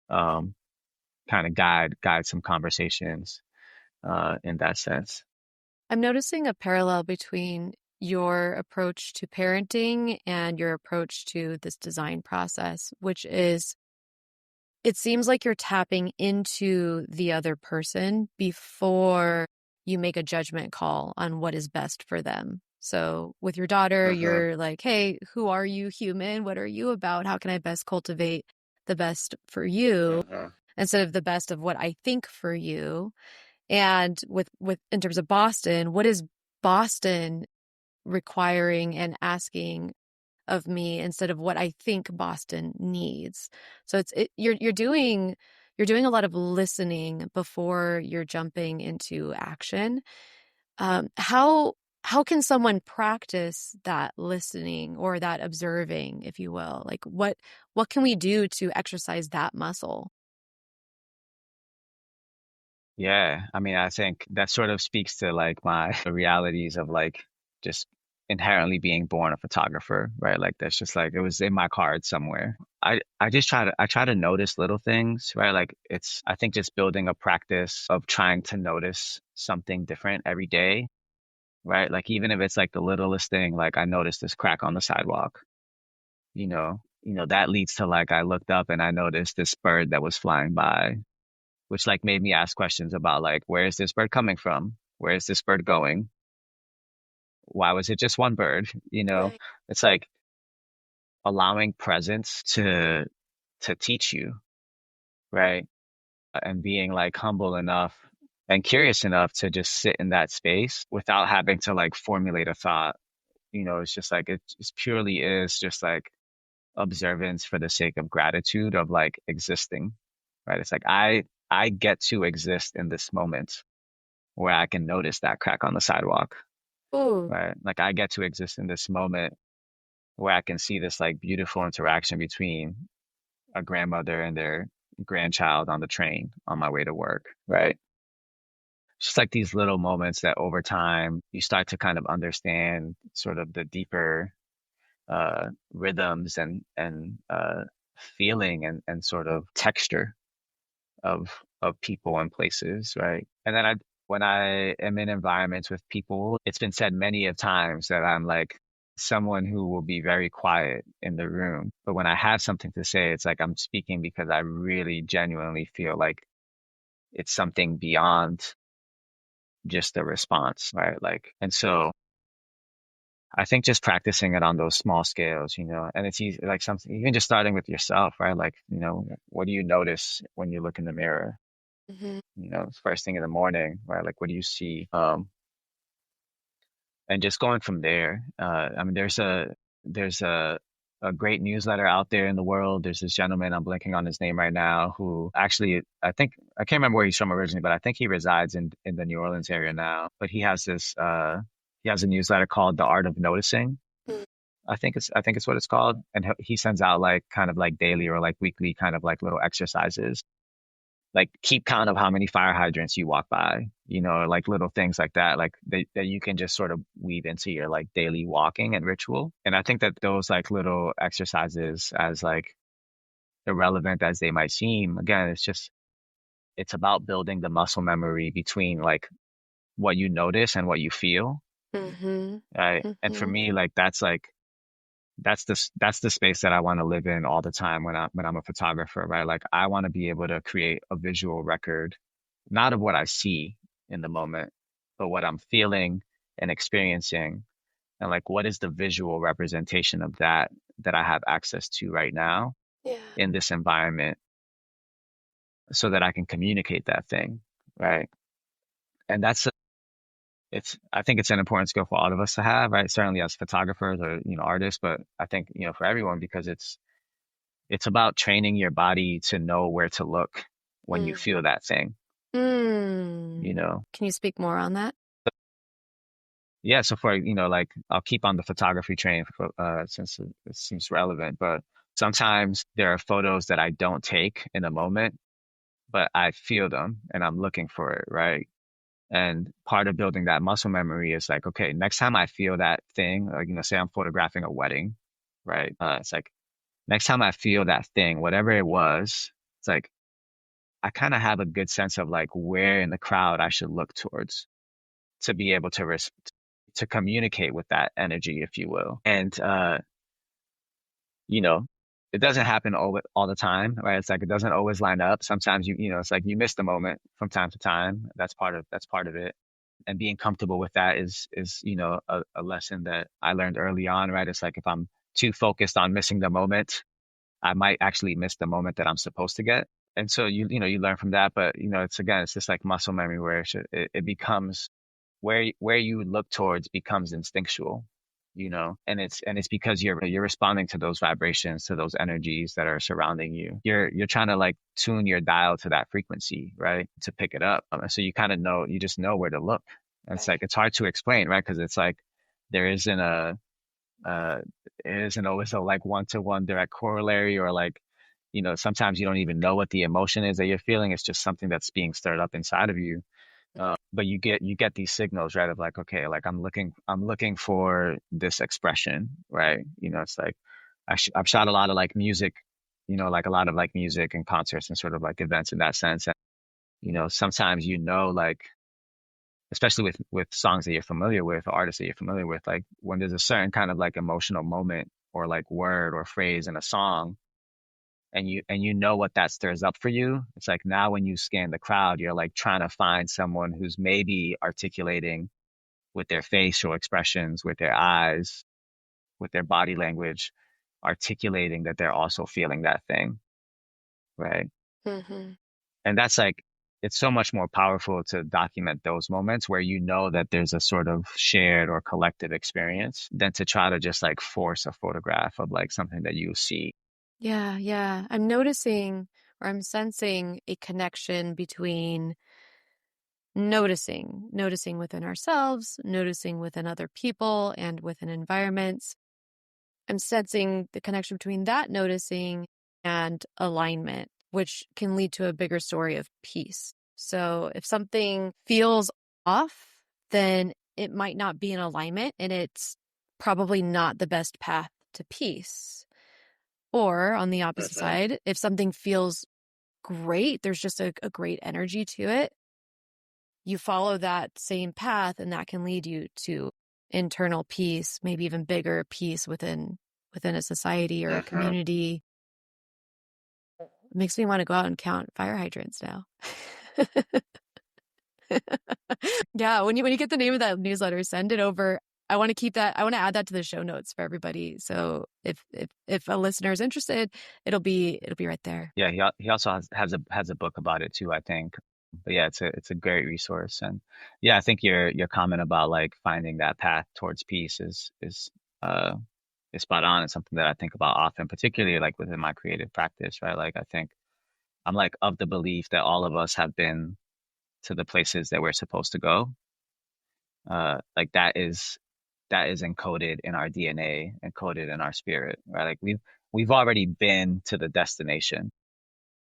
um kind of guide some conversations in that sense. I'm noticing a parallel between your approach to parenting and your approach to this design process, which is it seems like you're tapping into the other person before you make a judgment call on what is best for them. So with your daughter, Hmm. you're like, hey, who are you, human? What are you about? How can I best cultivate the best for you Hmm. instead of the best of what I think for you? And with in terms of Boston, what is Boston requiring and asking of me instead of what I think Boston needs? So you're doing a lot of listening before you're jumping into action. How can someone practice that listening or that observing, if you will? Like what can we do to exercise that muscle? Yeah, I mean, I think that sort of speaks to like my the realities of like just inherently being born a photographer, right? Like that's just like it was in my cards somewhere. I try to notice little things, right? Like I think just building a practice of trying to notice something different every day, right? Like even if it's like the littlest thing, like I noticed this crack on the sidewalk, that leads to like I looked up and I noticed this bird that was flying by, which like made me ask questions about like where is this bird coming from? Where is this bird going? Why was it just one bird? Right. It's like allowing presence to teach you, right? And being like humble enough and curious enough to just sit in that space without having to like formulate a thought. It's just like it just purely is just like observance for the sake of gratitude of like existing, right? It's like I get to exist in this moment where I can notice that crack on the sidewalk, Ooh. right? Like I get to exist in this moment where I can see this like beautiful interaction between a grandmother and their grandchild on the train on my way to work, right? Just like these little moments that over time you start to kind of understand sort of the deeper rhythms and feeling and sort of texture of people and places, right? And then when I am in environments with people, it's been said many of times that I'm like someone who will be very quiet in the room. But when I have something to say, it's like I'm speaking because I really genuinely feel like it's something beyond just a response, right? Like, and so I think just practicing it on those small scales, and it's easy, like something, even just starting with yourself, right? Like, what do you notice when you look in the mirror? Hmm. First thing in the morning, right? Like, what do you see? And just going from there. I mean, there's a great newsletter out there in the world. There's this gentleman, I'm blanking on his name right now, who actually, I can't remember where he's from originally, but I think he resides in the New Orleans area now. But he has a newsletter called The Art of Noticing. I think it's what it's called. And he sends out like kind of like daily or like weekly kind of like little exercises, like keep count of how many fire hydrants you walk by, like little things like that, like that you can just sort of weave into your like daily walking and ritual. And I think that those like little exercises, as like irrelevant as they might seem, again, it's about building the muscle memory between like what you notice and what you feel. Hmm. Right. And for Hmm. me, like that's the space that I want to live in all the time when I'm a photographer, right? Like I want to be able to create a visual record, not of what I see in the moment, but what I'm feeling and experiencing, and like what is the visual representation of that I have access to right now Yeah. in this environment, so that I can communicate that thing, right? And I think it's an important skill for all of us to have, right? Certainly as photographers or artists, but I think for everyone, because it's about training your body to know where to look when you feel Hmm. that thing, you Mm. know? Can you speak more on that? Yeah, so for, like I'll keep on the photography train since it seems relevant, but sometimes there are photos that I don't take in a moment, but I feel them and I'm looking for it, right? And part of building that muscle memory is like, okay, next time I feel that thing, like, say I'm photographing a wedding, right? It's like next time I feel that thing, whatever it was, it's like I kind of have a good sense of like where in the crowd I should look towards to be able to communicate with that energy, if you will. And you know, it doesn't happen all the time, right? It's like it doesn't always line up. Sometimes it's like you miss the moment from time to time. That's part of it. And being comfortable with that is a lesson that I learned early on, right? It's like if I'm too focused on missing the moment, I might actually miss the moment that I'm supposed to get. And so you learn from that, but it's just like muscle memory where it becomes where you look towards becomes instinctual, and it's because you're responding to those vibrations, to those energies that are surrounding you. You're trying to like tune your dial to that frequency, right? To pick it up. So you kind of you just know where to look. And it's like Right. it's hard to explain, right? Because it's like there isn't a uh it isn't always a like one-to-one direct corollary, or like sometimes you don't even know what the emotion is that you're feeling. It's just something that's being stirred up inside of you. But you get these signals, right? Of like, okay, like I'm looking for this expression, right? It's like I've shot a lot of like music, like a lot of like music and concerts and sort of like events in that sense. And sometimes like especially with songs that you're familiar with, or artists that you're familiar with, like when there's a certain kind of like emotional moment or like word or phrase in a song, and you know what that stirs up for you. It's like now when you scan the crowd, you're like trying to find someone who's maybe articulating with their facial expressions, with their eyes, with their body language, articulating that they're also feeling that thing, right? Hmm. And that's like, it's so much more powerful to document those moments where you know that there's a sort of shared or collective experience than to try to just like force a photograph of like something that you see. Yeah, yeah. I'm noticing or I'm sensing a connection between noticing within ourselves, noticing within other people and within environments. I'm sensing the connection between that noticing and alignment, which can lead to a bigger story of peace. So if something feels off, then it might not be in alignment and it's probably not the best path to peace. Or on the opposite Mhm. side, if something feels great, there's just a great energy to it, you follow that same path and that can lead you to internal peace, maybe even bigger peace within a society or a Mhm. community. It makes me want to go out and count fire hydrants now. Yeah, when you get the name of that newsletter, send it over. I want to keep that. I want to add that to the show notes for everybody. So if a listener is interested, it'll be right there. Yeah, he also has a book about it too, I think. But yeah, it's a great resource. And yeah, I think your comment about like finding that path towards peace uh is spot on. It's something that I think about often, particularly like within my creative practice, right? Like I think I'm like of the belief that all of us have been to the places that we're supposed to go. Like that is encoded in our DNA, encoded in our spirit, right? Like we've already been to the destination.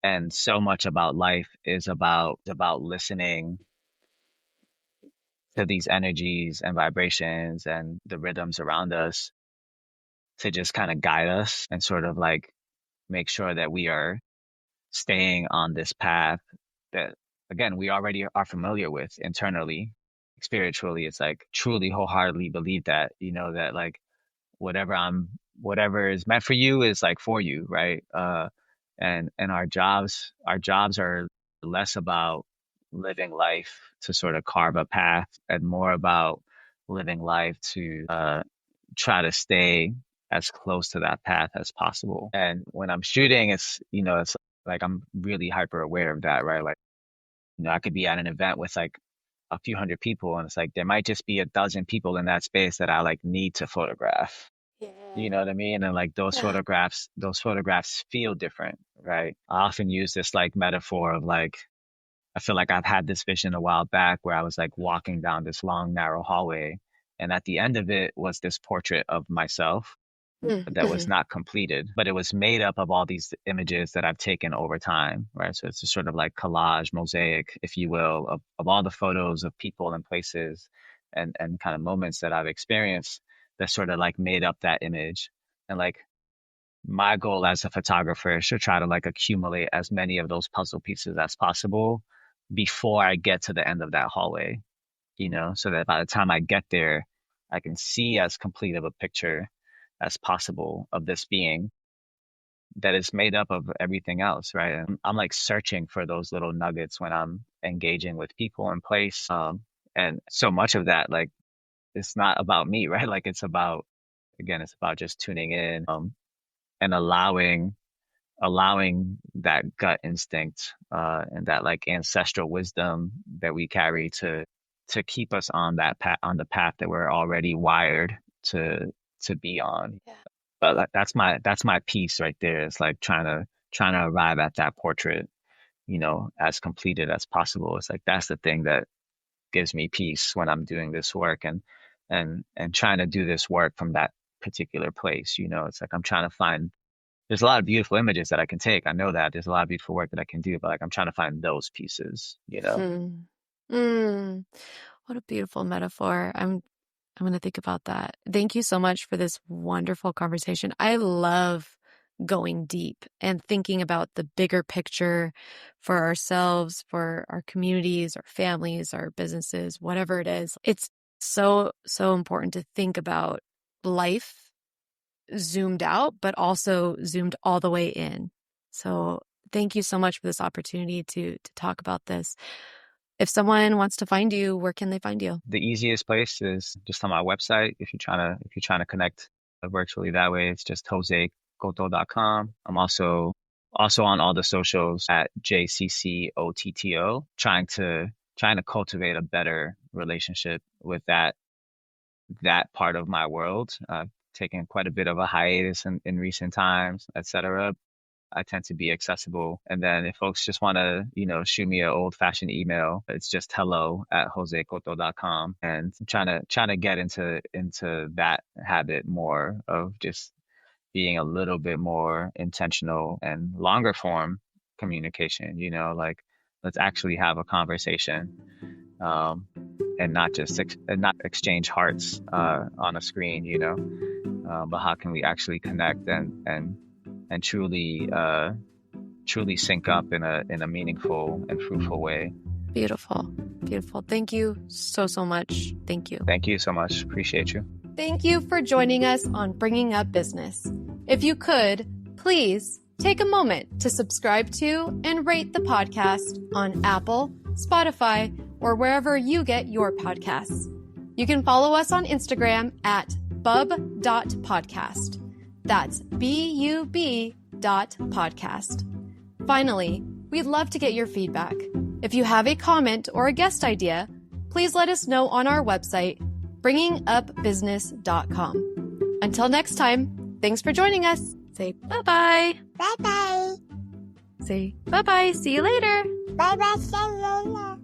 And so much about life is about listening to these energies and vibrations and the rhythms around us to just kind of guide us and sort of like make sure that we are staying on this path that again we already are familiar with internally, spiritually. It's like truly wholeheartedly believe that, that like whatever I'm whatever is meant for you is like for you, right? And our jobs are less about living life to sort of carve a path and more about living life to try to stay as close to that path as possible. And when I'm shooting, it's like I'm really hyper aware of that, right? Like, I could be at an event with like a few hundred people and it's like there might just be a dozen people in that space that I like need to photograph. You know Yeah. what I mean? And like those photographs feel different, right? I often use this like metaphor of like I feel like I've had this vision a while back where I was like walking down this long, narrow hallway. And at the end of it was this portrait of myself that was Mm-hmm. not completed, but it was made up of all these images that I've taken over time, right? So it's a sort of like collage, mosaic, if you will, of all the photos of people and places and kind of moments that I've experienced that sort of like made up that image. And like my goal as a photographer is to try to like accumulate as many of those puzzle pieces as possible before I get to the end of that hallway, so that by the time I get there, I can see as complete of a picture as possible of this being that is made up of everything else, right? And I'm like searching for those little nuggets when I'm engaging with people in place. And so much of that, like, it's not about me, right? Like, it's about just tuning in, and allowing that gut instinct, and that like ancestral wisdom that we carry to keep us on that path, on the path that we're already wired to be on. Yeah. But that's my piece right there. It's like trying to arrive at that portrait, as completed as possible. It's like that's the thing that gives me peace when I'm doing this work and trying to do this work from that particular place. It's like I'm trying to find there's a lot of beautiful images that I can take. I know that there's a lot of beautiful work that I can do, but like I'm trying to find those pieces. Hmm. Mm. What a beautiful metaphor. I'm going to think about that. Thank you so much for this wonderful conversation. I love going deep and thinking about the bigger picture for ourselves, for our communities, our families, our businesses, whatever it is. It's so important to think about life zoomed out, but also zoomed all the way in. So thank you so much for this opportunity to talk about this. If someone wants to find you, where can they find you? The easiest place is just on my website. If you're trying to connect virtually that way, it's just josecotto.com. I'm also Also on all the socials at JCCOTTO, trying to cultivate a better relationship with that part of my world. Taken quite a bit of a hiatus in recent times, etc. I tend to be accessible. And then if folks just want to, shoot me an old fashioned email, it's just hello@josecotto.com. And I'm trying to get into that habit more of just being a little bit more intentional and longer form communication, like let's actually have a conversation, and not just not exchange hearts on a screen, but how can we actually connect and truly sync up in a meaningful and fruitful way. Beautiful. Beautiful. Thank you so much. Thank you. Thank you so much. Appreciate you. Thank you for joining us on Bringing Up Business. If you could, please take a moment to subscribe to and rate the podcast on Apple, Spotify, or wherever you get your podcasts. You can follow us on Instagram at bub.podcast. That's BUB.podcast. Finally, we'd love to get your feedback. If you have a comment or a guest idea, please let us know on our website, bringingupbusiness.com. Until next time, thanks for joining us. Say bye-bye. Bye-bye. Say bye-bye. See you later. Bye-bye. See you later.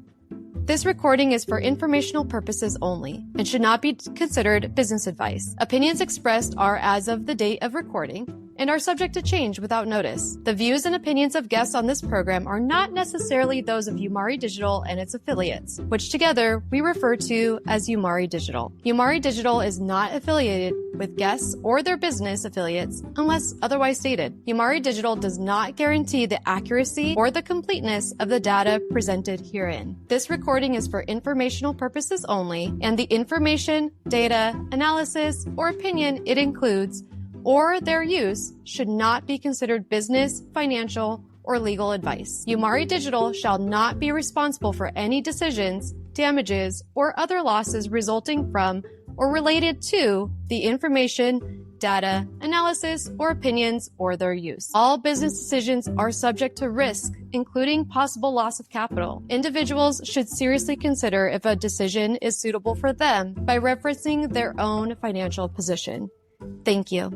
This recording is for informational purposes only and should not be considered business advice. Opinions expressed are as of the date of recording and are subject to change without notice. The views and opinions of guests on this program are not necessarily those of Umari Digital and its affiliates, which together we refer to as Umari Digital. Umari Digital is not affiliated with guests or their business affiliates unless otherwise stated. Umari Digital does not guarantee the accuracy or the completeness of the data presented herein. This recording is for informational purposes only, and the information, data, analysis, or opinion it includes or their use should not be considered business, financial, or legal advice. Umari Digital shall not be responsible for any decisions, damages, or other losses resulting from or related to the information, data, analysis, or opinions or their use. All business decisions are subject to risk, including possible loss of capital. Individuals should seriously consider if a decision is suitable for them by referencing their own financial position. Thank you.